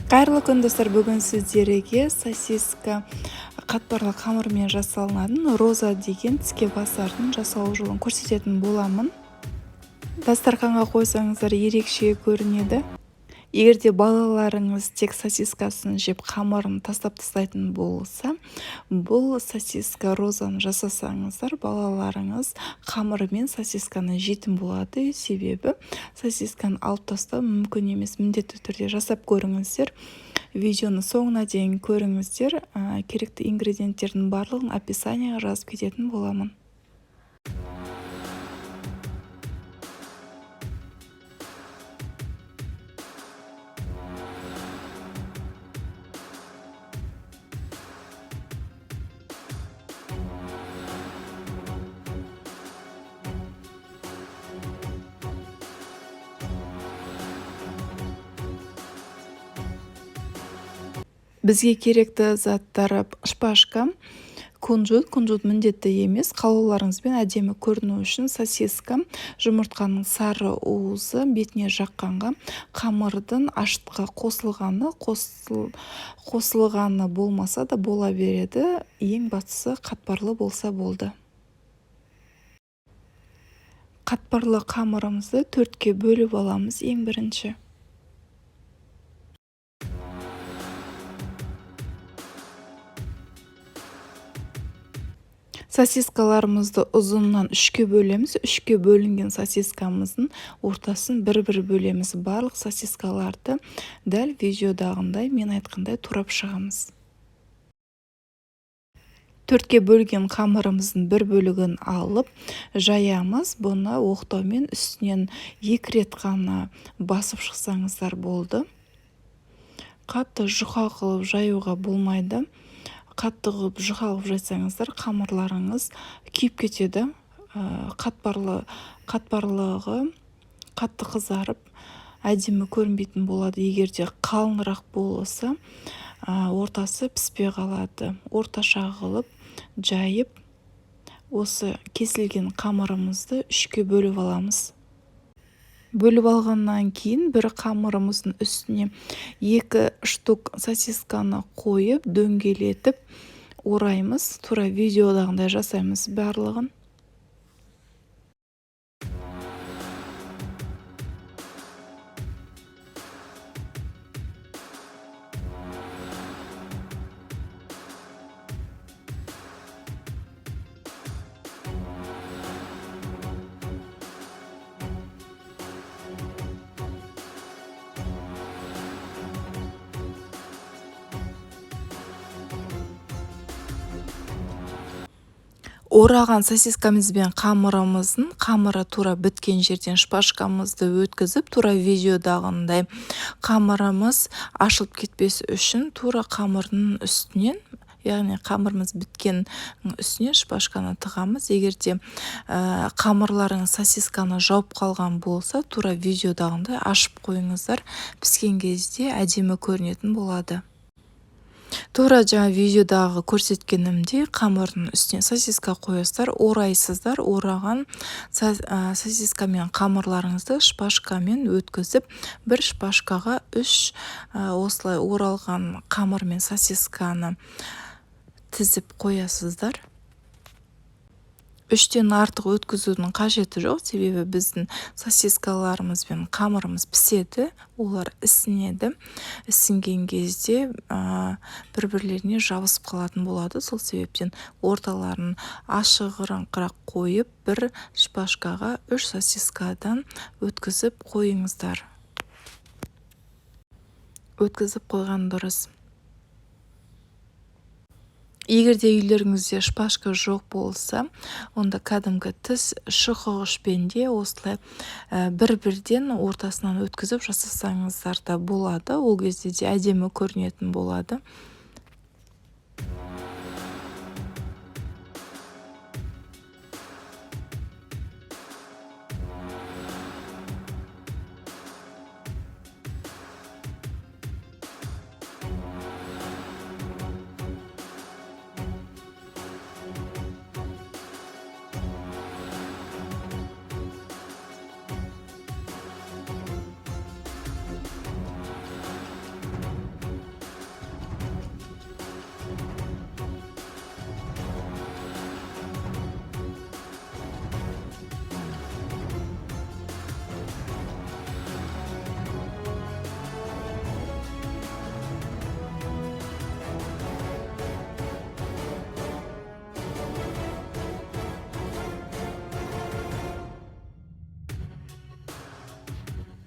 Қайырлы күн достар, бүгін сіздерге сосиска қатпарлы қамырмен жасалынатын роза деген тіске басардың жасалу жолын көрсететін боламын. Дастарханға қойсаңыздар ерекше көрінеді. Егер де балаларыңыз тек сосискасын жеп қамырын тастап тастайтын болса, бұл сосиска розаны жасасаңыздар, балаларыңыз қамыры мен сосисканы жейтін болады. Себебі сосисканы алып тастау мүмкін емес. Міндетті түрде жасап көріңіздер. Видеоны соңына дейін көріңіздер. Керекті ингредиенттердің барлығын описанияға жазып кететін боламын. Бізге керекті заттар шпажка, кунжут міндетті емес, қалауларыңызбен әдемі көріну үшін сосиска, жұмыртқаның сары уызы, бетіне жаққанға, қамырдың ашытқа қосылғаны болмаса да бола береді. Ең бастысы қатпарлы болса болды. Қатпарлы қамырымызды 4-ке бөліп аламыз. Ең бірінші сосискаларымызды ұзыннан 3-ке бөлеміз. 3-ке бөлінген сосискамыздың ортасын бір-бір бөлеміз. Барлық сосискаларды дәл видеодағындай мен айтқандай турап шығамыз. 4-ке бөлген қамырымыздың бір бөлігін алып жаямыз. Бұны оқтаумен үстінен 2 рет қана басып шықсаңыздар болды. Қатты жұқа қылып жаюға болмайды. Қатты қылып жұқа қылып жайсаңыздар, қамырларыңыз күйіп кетеді. Қатпарлығы қатты қызарып, әдемі көрінбейтін болады. Егер де қалыңырақ болса, ортасы піспей қалады. Орташа қылып жайып, осы кесілген қамырымызды 3-ке бөліп аламыз. Бөліп алғаннан кейін бір қамырымыздың үстіне 2 штук сосисканы қойып, дөңгелетіп ораймыз. Тура видеодағындай жасаймыз барлығын. Ораған сосискамызбен қамыры тура біткен жерден шпажкамызды өткізіп, тура видеодағындай қамырымыз ашылып кетпес үшін тура қамырдың үстінен, яғни қамырымыз біткен үстіне шпажканы тығамыз. Егер де қамырларыңыз сосисканы жауып қалған болса, тура видеодағындай ашып қойыңыздар. Піскен кезде әдемі көрінетін болады. Тура жаңа видеодағы көрсеткенімдей қамырдың үстіне сосиска қоясыздар, орайсыздар. Ораған сосиска мен қамырларыңызды шпажкамен өткізіп, бір шпажкаға 3 осылай оралған қамыр мен сосисканы тізіп қоясыздар. 3-тен артық өткізудің қажеті жоқ, себебі біздің сосискаларымыз бен қамырымыз піседі, олар ісінеді. Ісінген кезде бір-бірлеріне жабысып қалатын болады. Сол себептен орталарын ашығыраңқырақ қойып, бір шпажкаға 3 сосискадан өткізіп қойыңыздар. Өткізіп қойған дұрыс. Егер де үйлеріңізде шпажка жоқ болса, онда кәдімгі тіс шұқығышпен де осылай бір-бірден ортасынан өткізіп жасасаңыздар да болады. Ол кезде де әдемі көрінетін болады.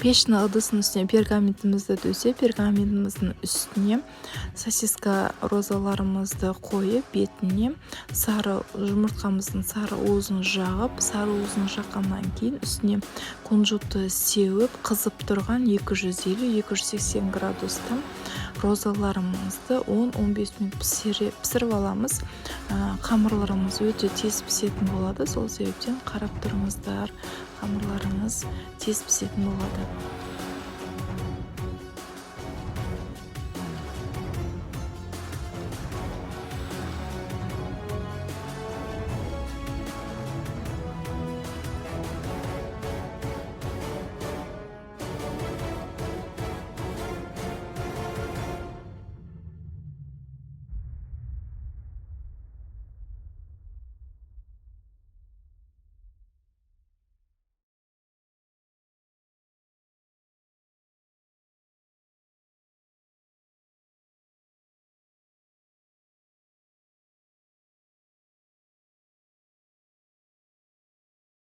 Пештің ыдысының үстіне пергаментімізді төсеп, пергаментіміздің үстіне сосиска розаларымызды қойып, бетіне сары жұмыртқамыздың сары уызын жағып, сары уызын жаққаннан кейін үстіне кунжутты сеуіп, қызып тұрған 250-280 градуста розаларымызды 10-15 минут пісіріп аламыз. Қамырларымыз өте тез пісетін болады, сол себептен қарап тұрыңыздар, қамырларымыз тез пісетін болады.